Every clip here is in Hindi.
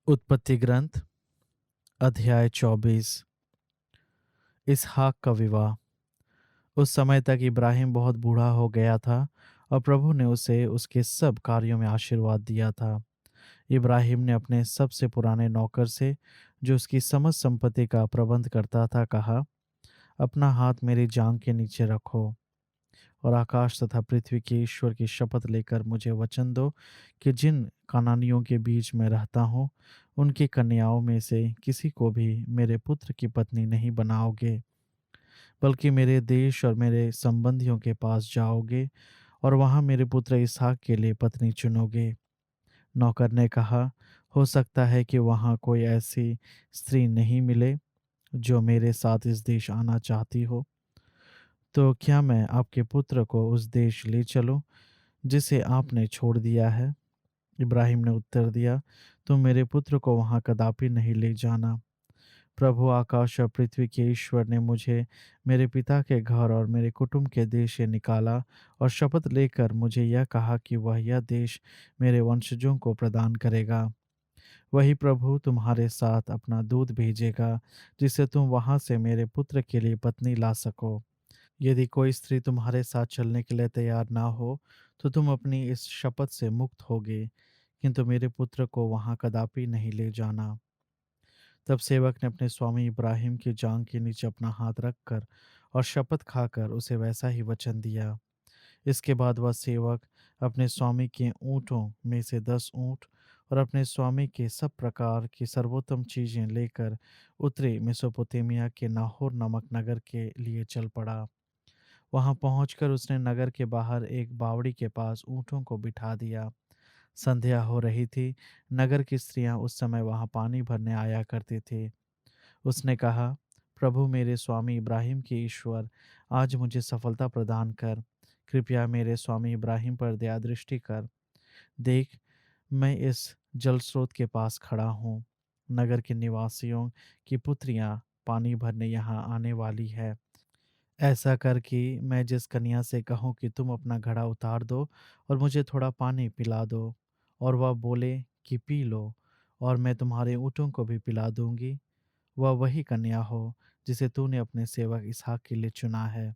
उत्पत्ति ग्रंथ अध्याय 24। इसहाक का विवाह। उस समय तक इब्राहिम बहुत बूढ़ा हो गया था और प्रभु ने उसे उसके सब कार्यों में आशीर्वाद दिया था। इब्राहिम ने अपने सबसे पुराने नौकर से, जो उसकी समस्त संपत्ति का प्रबंध करता था, कहा, अपना हाथ मेरी जांघ के नीचे रखो और आकाश तथा पृथ्वी के ईश्वर की शपथ लेकर मुझे वचन दो कि जिन कानानियों के बीच में रहता हूँ उनकी कन्याओं में से किसी को भी मेरे पुत्र की पत्नी नहीं बनाओगे, बल्कि मेरे देश और मेरे संबंधियों के पास जाओगे और वहां मेरे पुत्र इसहाक के लिए पत्नी चुनोगे। नौकर ने कहा, हो सकता है कि वहां कोई ऐसी स्त्री नहीं मिले जो मेरे साथ इस देश आना चाहती हो, तो क्या मैं आपके पुत्र को उस देश ले चलूं जिसे आपने छोड़ दिया है? इब्राहिम ने उत्तर दिया, तुम मेरे पुत्र को वहां कदापि नहीं ले जाना। प्रभु आकाश और पृथ्वी के ईश्वर ने मुझे मेरे पिता के घर और मेरे कुटुंब के देश से निकाला और शपथ लेकर मुझे यह कहा कि वह यह देश मेरे वंशजों को प्रदान करेगा। वही प्रभु तुम्हारे साथ अपना दूत भेजेगा, जिससे तुम वहां से मेरे पुत्र के लिए पत्नी ला सको। यदि कोई स्त्री तुम्हारे साथ चलने के लिए तैयार ना हो, तो तुम अपनी इस शपथ से मुक्त होगे, किंतु मेरे पुत्र को वहां कदापि नहीं ले जाना। तब सेवक ने अपने स्वामी इब्राहिम की जांघ के नीचे अपना हाथ रखकर और शपथ खाकर उसे वैसा ही वचन दिया। इसके बाद वह सेवक अपने स्वामी के ऊँटों में से 10 ऊँट और अपने स्वामी के सब प्रकार की सर्वोत्तम चीजें लेकर उत्तरी मेसोपोटामिया के नाहोर नामक नगर के लिए चल पड़ा। वहां पहुंचकर उसने नगर के बाहर एक बावड़ी के पास ऊँटों को बिठा दिया। संध्या हो रही थी। नगर की स्त्रियां उस समय वहां पानी भरने आया करती थी। उसने कहा, प्रभु मेरे स्वामी इब्राहिम के ईश्वर, आज मुझे सफलता प्रदान कर। कृपया मेरे स्वामी इब्राहिम पर दया दृष्टि कर। देख, मैं इस जल स्रोत के पास खड़ा हूँ। नगर के निवासियों की पुत्रियां पानी भरने यहाँ आने वाली है। ऐसा कर कि मैं जिस कन्या से कहूँ कि तुम अपना घड़ा उतार दो और मुझे थोड़ा पानी पिला दो, और वह बोले कि पी लो, और मैं तुम्हारे ऊँटों को भी पिला दूंगी, वह वही कन्या हो जिसे तूने अपने सेवक इसहाक के लिए चुना है।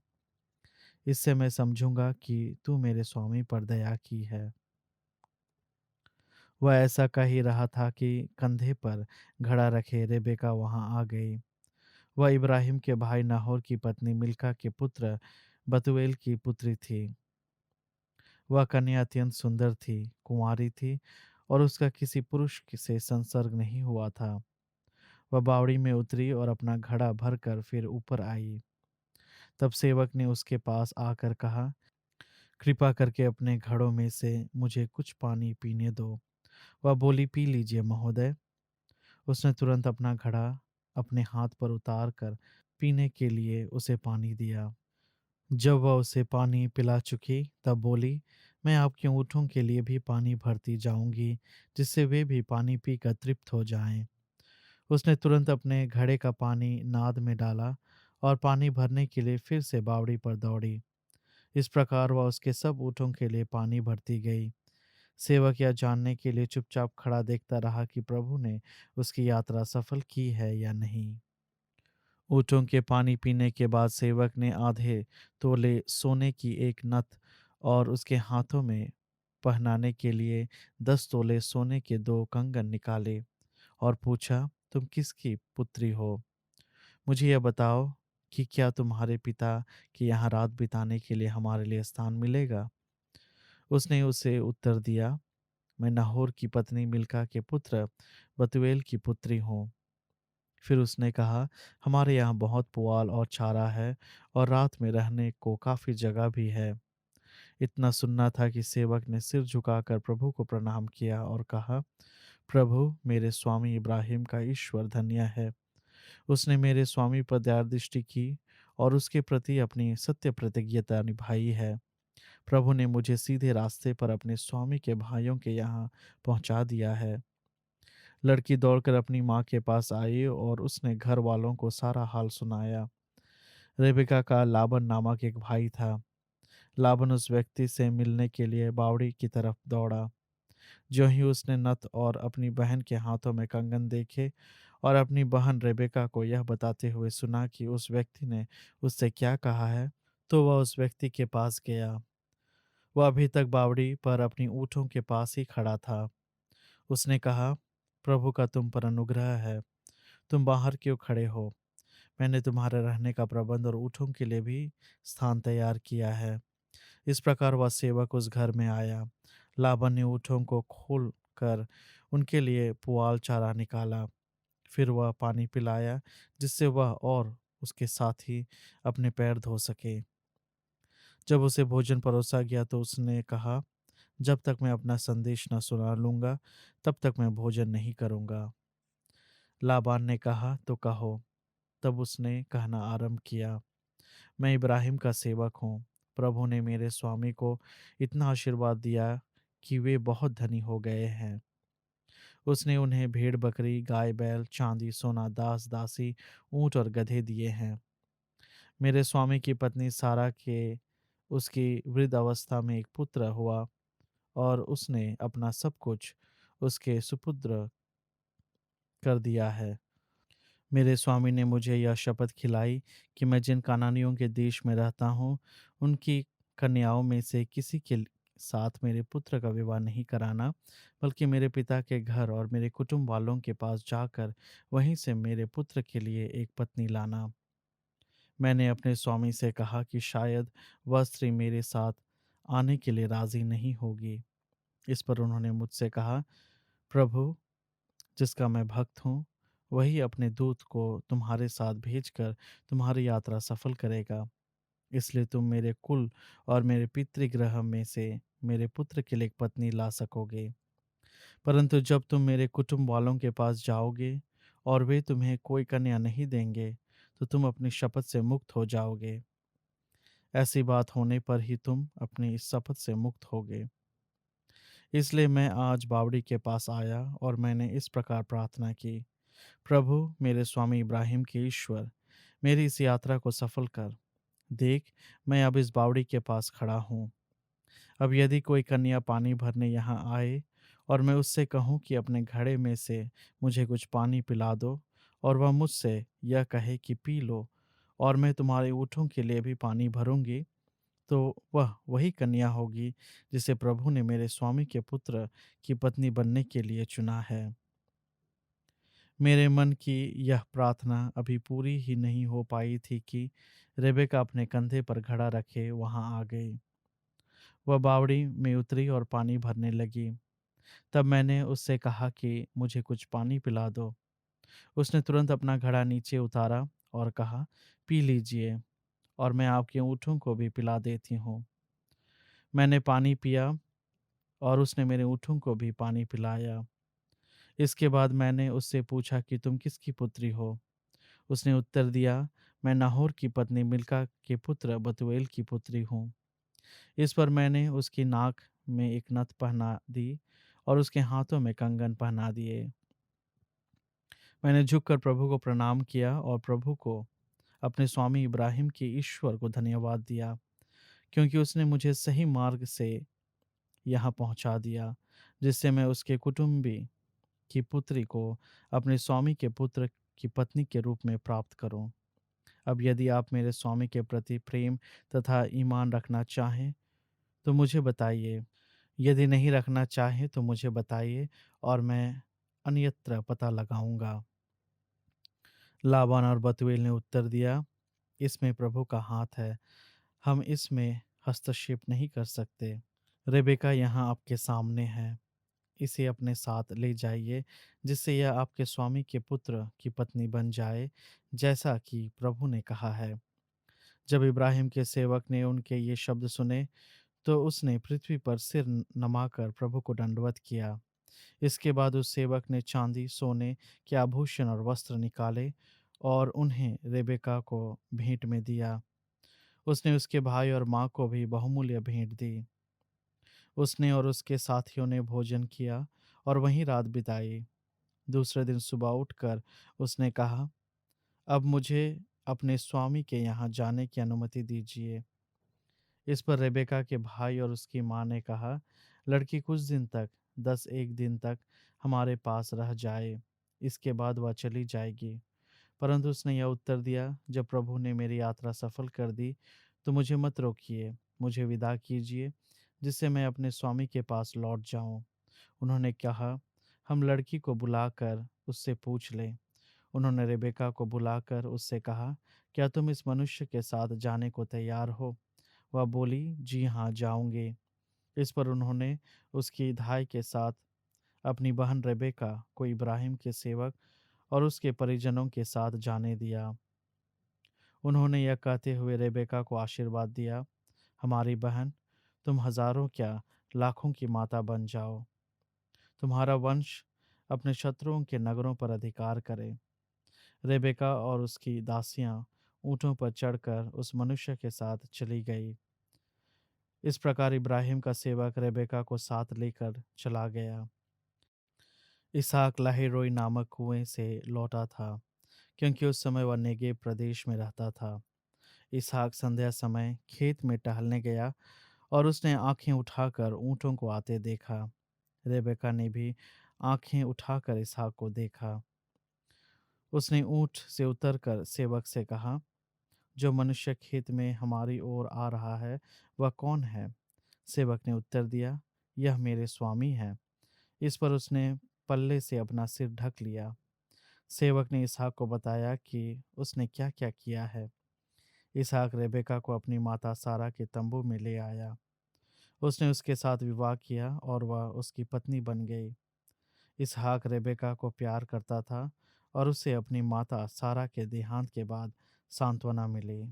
इससे मैं समझूंगा कि तू मेरे स्वामी पर दया की है। वह ऐसा कह ही रहा था कि कंधे पर घड़ा रखे रेबेका वहां आ गई। वह इब्राहिम के भाई नाहोर की पत्नी मिल्का के पुत्र बतूएल की पुत्री थी। वह कन्या अत्यंत सुंदर थी, कुंवारी थी और उसका किसी पुरुष से संसर्ग नहीं हुआ था। वह बावड़ी में उतरी और अपना घड़ा भरकर फिर ऊपर आई। तब सेवक ने उसके पास आकर कहा, कृपा करके अपने घड़ों में से मुझे कुछ पानी पीने दो। वह बोली, पी लीजिए महोदय। उसने तुरंत अपना घड़ा अपने हाथ पर उतार कर पीने के लिए उसे पानी दिया। जब वह उसे पानी पिला चुकी, तब बोली, मैं आपके ऊँटों के लिए भी पानी भरती जाऊंगी, जिससे वे भी पानी पीकर तृप्त हो जाएं। उसने तुरंत अपने घड़े का पानी नाद में डाला और पानी भरने के लिए फिर से बावड़ी पर दौड़ी। इस प्रकार वह उसके सब ऊँटों के लिए पानी भरती गई। सेवक यह जानने के लिए चुपचाप खड़ा देखता रहा कि प्रभु ने उसकी यात्रा सफल की है या नहीं। ऊँटों के पानी पीने के बाद सेवक ने आधे तोले सोने की एक नथ और उसके हाथों में पहनाने के लिए 10 तोले सोने के 2 कंगन निकाले और पूछा, तुम किसकी पुत्री हो? मुझे यह बताओ कि क्या तुम्हारे पिता के यहाँ रात बिताने के लिए हमारे लिए स्थान मिलेगा? उसने उसे उत्तर दिया, मैं नाहोर की पत्नी मिल्का के पुत्र बतूएल की पुत्री हूँ। फिर उसने कहा, हमारे यहाँ बहुत पुआल और चारा है और रात में रहने को काफी जगह भी है। इतना सुनना था कि सेवक ने सिर झुकाकर प्रभु को प्रणाम किया और कहा, प्रभु मेरे स्वामी इब्राहिम का ईश्वर धन्य है। उसने मेरे स्वामी पर दया दृष्टि की और उसके प्रति अपनी सत्य प्रतिज्ञता निभाई है। प्रभु ने मुझे सीधे रास्ते पर अपने स्वामी के भाइयों के यहाँ पहुंचा दिया है। लड़की दौड़कर अपनी माँ के पास आई और उसने घर वालों को सारा हाल सुनाया। रेबेका का लाबन नामक एक भाई था। लाबन उस व्यक्ति से मिलने के लिए बावड़ी की तरफ दौड़ा। ज्यों ही उसने नत और अपनी बहन के हाथों में कंगन देखे और अपनी बहन रेबेका को यह बताते हुए सुना कि उस व्यक्ति ने उससे क्या कहा है, तो वह उस व्यक्ति के पास गया। वह अभी तक बावड़ी पर अपनी ऊँटों के पास ही खड़ा था। उसने कहा, प्रभु का तुम पर अनुग्रह है। तुम बाहर क्यों खड़े हो? मैंने तुम्हारे रहने का प्रबंध और ऊँटों के लिए भी स्थान तैयार किया है। इस प्रकार वह सेवक उस घर में आया। लाबान ने ऊँटों को खोल कर उनके लिए पुआल चारा निकाला। फिर वह पानी पिलाया, जिससे वह और उसके साथी अपने पैर धो सके। जब उसे भोजन परोसा गया तो उसने कहा, जब तक मैं अपना संदेश न सुना लूंगा, तब तक मैं भोजन नहीं करूंगा। लाबान ने कहा, तो कहो। तब उसने कहना आरंभ किया, मैं इब्राहिम का सेवक हूँ। प्रभु ने मेरे स्वामी को इतना आशीर्वाद दिया कि वे बहुत धनी हो गए हैं। उसने उन्हें भेड़ बकरी, गाय बैल, चांदी सोना, दास दासी, ऊंट और गधे दिए हैं। मेरे स्वामी की पत्नी सारा के उसकी वृद्ध अवस्था में एक पुत्र हुआ और उसने अपना सब कुछ उसके सुपुत्र कर दिया है। मेरे स्वामी ने मुझे यह शपथ खिलाई कि मैं जिन कानानियों के देश में रहता हूँ, उनकी कन्याओं में से किसी के साथ मेरे पुत्र का विवाह नहीं कराना, बल्कि मेरे पिता के घर और मेरे कुटुंब वालों के पास जाकर वहीं से मेरे पुत्र के लिए एक पत्नी लाना। मैंने अपने स्वामी से कहा कि शायद वह स्त्री मेरे साथ आने के लिए राजी नहीं होगी। इस पर उन्होंने मुझसे कहा, प्रभु, जिसका मैं भक्त हूँ, वही अपने दूत को तुम्हारे साथ भेजकर तुम्हारी यात्रा सफल करेगा। इसलिए तुम मेरे कुल और मेरे पितृगृह में से मेरे पुत्र के लिए एक पत्नी ला सकोगे। परंतु जब तुम मेरे कुटुंब वालों के पास जाओगे और वे तुम्हें कोई कन्या नहीं देंगे, तो तुम अपनी शपथ से मुक्त हो जाओगे। ऐसी बात होने पर ही तुम अपनी इस शपथ से मुक्त होगे। इसलिए मैं आज बावड़ी के पास आया और मैंने इस प्रकार प्रार्थना की, प्रभु, मेरे स्वामी इब्राहिम के ईश्वर, मेरी इस यात्रा को सफल कर। देख, मैं अब इस बावड़ी के पास खड़ा हूँ। अब यदि कोई कन्या पानी भरने यहाँ आए और मैं उससे कहूँ कि अपने घड़े में से मुझे कुछ पानी पिला दो, और वह मुझसे यह कहे कि पी लो, और मैं तुम्हारे ऊँटों के लिए भी पानी भरूंगी, तो वह वही कन्या होगी जिसे प्रभु ने मेरे स्वामी के पुत्र की पत्नी बनने के लिए चुना है। मेरे मन की यह प्रार्थना अभी पूरी ही नहीं हो पाई थी कि रेबेका अपने कंधे पर घड़ा रखे वहां आ गई। वह बावड़ी में उतरी और पानी भरने लगी। तब मैंने उससे कहा कि मुझे कुछ पानी पिला दो। उसने तुरंत अपना घड़ा नीचे उतारा और कहा, पी लीजिए, और मैं आपके ऊँटों को भी पिला देती हूँ। मैंने पानी पिया और उसने मेरे ऊँटों को भी पानी पिलाया। इसके बाद मैंने उससे पूछा कि तुम किसकी पुत्री हो? उसने उत्तर दिया, मैं नाहोर की पत्नी मिल्का के पुत्र बतूएल की पुत्री हूँ। इस पर मैंने उसकी नाक में एक नथ पहना दी और उसके हाथों में कंगन पहना दिए। मैंने झुककर प्रभु को प्रणाम किया और प्रभु को अपने स्वामी इब्राहिम के ईश्वर को धन्यवाद दिया, क्योंकि उसने मुझे सही मार्ग से यहाँ पहुँचा दिया, जिससे मैं उसके कुटुंबी की पुत्री को अपने स्वामी के पुत्र की पत्नी के रूप में प्राप्त करूं। अब यदि आप मेरे स्वामी के प्रति प्रेम तथा ईमान रखना चाहें तो मुझे बताइए। यदि नहीं रखना चाहें तो मुझे बताइए और मैं अन्यत्र पता लगाऊंगा। लाबान और बतूएल ने उत्तर दिया, इसमें प्रभु का हाथ है, हम इसमें हस्तक्षेप नहीं कर सकते। रेबेका यहाँ आपके सामने है, इसे अपने साथ ले जाइए, जिससे यह आपके स्वामी के पुत्र की पत्नी बन जाए, जैसा कि प्रभु ने कहा है। जब इब्राहिम के सेवक ने उनके ये शब्द सुने, तो उसने पृथ्वी पर सिर नमाकर प्रभु को दंडवत किया। इसके बाद उस सेवक ने चांदी, सोने के आभूषण और वस्त्र निकाले और उन्हें रेबेका को भेंट में दिया। उसने उसके भाई और माँ को भी बहुमूल्य भेंट दी। उसने और उसके साथियों ने भोजन किया और वहीं रात बिताई। दूसरे दिन सुबह उठकर उसने कहा, अब मुझे अपने स्वामी के यहाँ जाने की अनुमति दीजिए। इस पर रेबेका के भाई और उसकी माँ ने कहा, लड़की कुछ दिन तक 10 एक दिन तक हमारे पास रह जाए, इसके बाद वह चली जाएगी। परंतु उसने यह उत्तर दिया, जब प्रभु ने मेरी यात्रा सफल कर दी तो मुझे मत रोकिए, मुझे विदा कीजिए, जिससे मैं अपने स्वामी के पास लौट जाऊं। उन्होंने कहा, हम लड़की को बुलाकर उससे पूछ लें। उन्होंने रेबेका को बुलाकर उससे कहा, क्या तुम इस मनुष्य के साथ जाने को तैयार हो? वह बोली, जी हाँ, जाऊंगी। इस पर उन्होंने उसकी धाई के साथ अपनी बहन रेबेका को इब्राहिम के सेवक और उसके परिजनों के साथ जाने दिया। उन्होंने यह कहते हुए रेबेका को आशीर्वाद दिया, हमारी बहन, तुम हजारों क्या लाखों की माता बन जाओ। तुम्हारा वंश अपने शत्रुओं के नगरों पर अधिकार करे। रेबेका और उसकी दासियां ऊँटों पर चढ़कर उस मनुष्य के साथ चली गई। इस प्रकार इब्राहिम का सेवक रेबेका को साथ लेकर चला गया। इसहाक लाहिरोई नामक कुएं से लौटा था, क्योंकि उस समय वह नेगेव प्रदेश में रहता था। इसहाक संध्या समय खेत में टहलने गया और उसने आंखें उठाकर ऊँटों को आते देखा। रेबेका ने भी आंखें उठाकर इसहाक को देखा। उसने ऊँट से उतरकर सेवक से कहा, जो मनुष्य खेत में हमारी ओर आ रहा है वह कौन है? सेवक ने उत्तर दिया, यह मेरे स्वामी है। इस पर उसने पल्ले से अपना सिर ढक लिया। सेवक ने इसहाक को बताया कि उसने क्या क्या किया है। इसहाक रेबेका को अपनी माता सारा के तंबू में ले आया। उसने उसके साथ विवाह किया और वह उसकी पत्नी बन गई। इसहाक रेबेका को प्यार करता था और उसे अपनी माता सारा के देहांत के बाद सांत्वना मिली।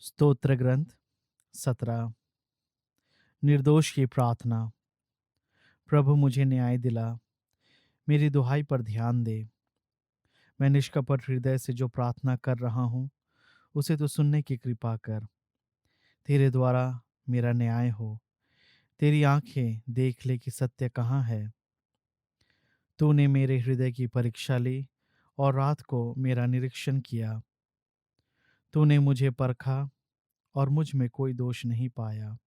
स्तोत्र ग्रंथ 17। निर्दोष की प्रार्थना। प्रभु मुझे न्याय दिला, मेरी दुहाई पर ध्यान दे। मैं निष्कपट हृदय से जो प्रार्थना कर रहा हूँ उसे तो सुनने की कृपा कर। तेरे द्वारा मेरा न्याय हो, तेरी आंखें देख ले कि सत्य कहाँ है। तूने मेरे हृदय की परीक्षा ली और रात को मेरा निरीक्षण किया। तूने मुझे परखा और मुझ में कोई दोष नहीं पाया।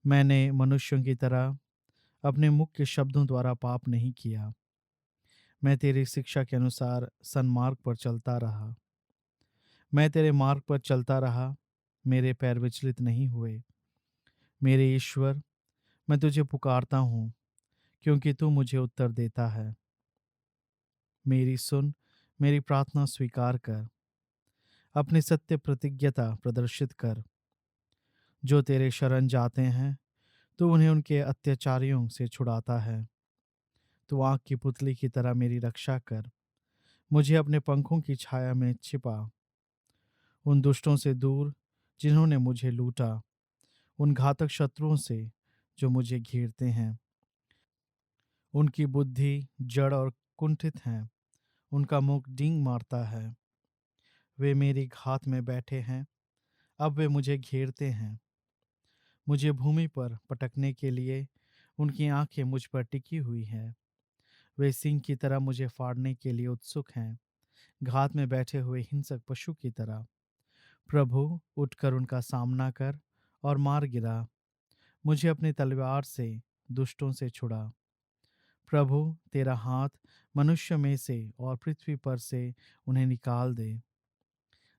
मैंने मनुष्यों की तरह अपने मुख के शब्दों द्वारा पाप नहीं किया। मैं तेरी शिक्षा के अनुसार सन्मार्ग पर चलता रहा। मैं तेरे मार्ग पर चलता रहा, मेरे पैर विचलित नहीं हुए। मेरे ईश्वर, मैं तुझे पुकारता हूँ, क्योंकि तू मुझे उत्तर देता है। मेरी सुन, मेरी प्रार्थना स्वीकार कर, अपनी सत्य प्रतिज्ञता प्रदर्शित कर। जो तेरे शरण जाते हैं तू उन्हें उनके अत्याचारियों से छुड़ाता है। तू आग की पुतली की तरह मेरी रक्षा कर, मुझे अपने पंखों की छाया में छिपा। उन दुष्टों से दूर जिन्होंने मुझे लूटा, उन घातक शत्रुओं से जो मुझे घेरते हैं। उनकी बुद्धि जड़ और कुंठित है, उनका मुख डींग मारता है। वे मेरी घात में बैठे हैं, अब वे मुझे घेरते हैं। मुझे भूमि पर पटकने के लिए उनकी आंखें मुझ पर टिकी हुई हैं। वे सिंह की तरह मुझे फाड़ने के लिए उत्सुक हैं, घात में बैठे हुए हिंसक पशु की तरह। प्रभु, उठकर उनका सामना कर और मार गिरा। मुझे अपनी तलवार से दुष्टों से छुड़ा। प्रभु, तेरा हाथ मनुष्य में से और पृथ्वी पर से उन्हें निकाल दे।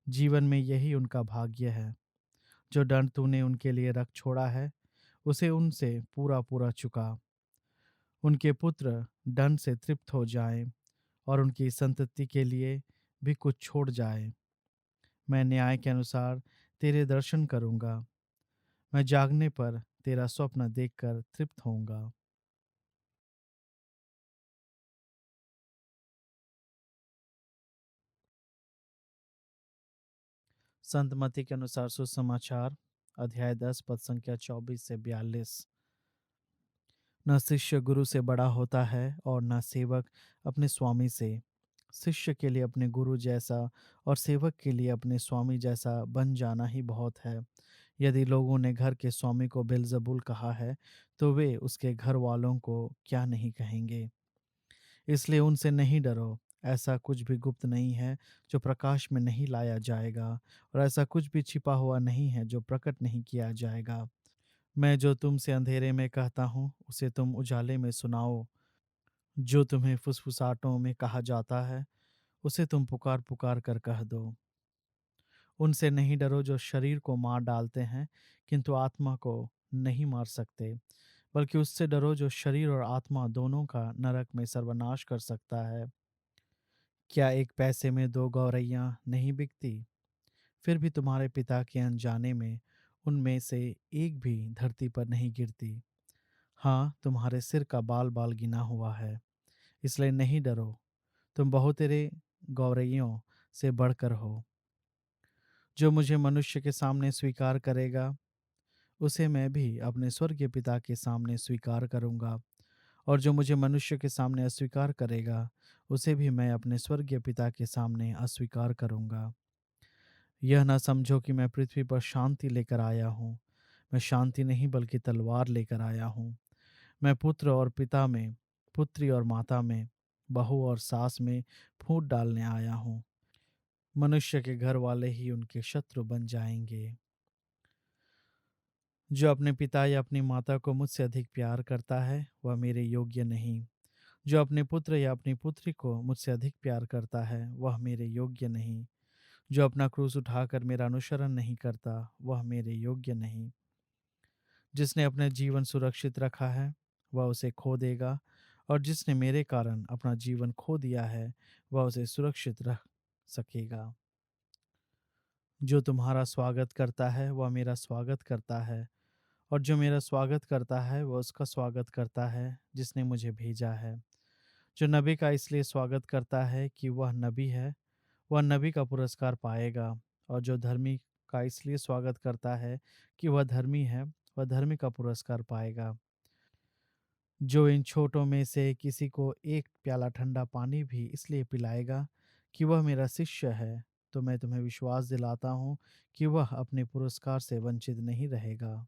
जीवन में यही उनका भाग्य है। जो दंड तूने उनके लिए रख छोड़ा है उसे उनसे पूरा पूरा चुका। उनके पुत्र दंड से तृप्त हो जाएं और उनकी संतति के लिए भी कुछ छोड़ जाए। मैं न्याय के अनुसार तेरे दर्शन करूंगा। मैं जागने पर तेरा स्वप्न देखकर तृप्त होऊंगा। संत मती के अनुसार सुसमाचार, अध्याय 10 पद संख्या 24 से 42। न शिष्य गुरु से बड़ा होता है और न सेवक अपने स्वामी से। शिष्य के लिए अपने गुरु जैसा और सेवक के लिए अपने स्वामी जैसा बन जाना ही बहुत है। यदि लोगों ने घर के स्वामी को बेलजबूल कहा है तो वे उसके घर वालों को क्या नहीं कहेंगे। इसलिए उनसे नहीं डरो, ऐसा कुछ भी गुप्त नहीं है जो प्रकाश में नहीं लाया जाएगा, और ऐसा कुछ भी छिपा हुआ नहीं है जो प्रकट नहीं किया जाएगा। मैं जो तुमसे अंधेरे में कहता हूँ उसे तुम उजाले में सुनाओ, जो तुम्हें फुसफुसाहटों में कहा जाता है उसे तुम पुकार पुकार कर कह दो। उनसे नहीं डरो जो शरीर को मार डालते हैं, किंतु आत्मा को नहीं मार सकते, बल्कि उससे डरो जो शरीर और आत्मा दोनों का नरक में सर्वनाश कर सकता है। क्या एक पैसे में दो गौरैयां नहीं बिकती? फिर भी तुम्हारे पिता के अनजाने में उनमें से एक भी धरती पर नहीं गिरती। हाँ, तुम्हारे सिर का बाल बाल गिना हुआ है, इसलिए नहीं डरो। तुम बहुतेरे गौरैयों से बढ़कर हो। जो मुझे मनुष्य के सामने स्वीकार करेगा उसे मैं भी अपने स्वर्गीय पिता के सामने स्वीकार करूंगा, और जो मुझे मनुष्य के सामने अस्वीकार करेगा उसे भी मैं अपने स्वर्गीय पिता के सामने अस्वीकार करूंगा। यह न समझो कि मैं पृथ्वी पर शांति लेकर आया हूँ। मैं शांति नहीं बल्कि तलवार लेकर आया हूँ। मैं पुत्र और पिता में, पुत्री और माता में, बहू और सास में फूट डालने आया हूँ। मनुष्य के घर वाले ही उनके शत्रु बन जाएंगे। जो अपने पिता या अपनी माता को मुझसे अधिक प्यार करता है वह मेरे योग्य नहीं। जो अपने पुत्र या अपनी पुत्री को मुझसे अधिक प्यार करता है वह मेरे योग्य नहीं। जो अपना क्रूस उठाकर मेरा अनुसरण नहीं करता वह मेरे योग्य नहीं। जिसने अपने जीवन सुरक्षित रखा है वह उसे खो देगा, और जिसने मेरे कारण अपना जीवन खो दिया है वह उसे सुरक्षित रख सकेगा। जो तुम्हारा स्वागत करता है वह मेरा स्वागत करता है, और जो मेरा स्वागत करता है वह उसका स्वागत करता है जिसने मुझे भेजा है। जो नबी का इसलिए स्वागत करता है कि वह नबी है, वह नबी का पुरस्कार पाएगा, और जो धर्मी का इसलिए स्वागत करता है कि वह धर्मी है, वह धर्मी का पुरस्कार पाएगा। जो इन छोटों में से किसी को एक प्याला ठंडा पानी भी इसलिए पिलाएगा कि वह मेरा शिष्य है, तो मैं तुम्हें विश्वास दिलाता हूँ कि वह अपने पुरस्कार से वंचित नहीं रहेगा।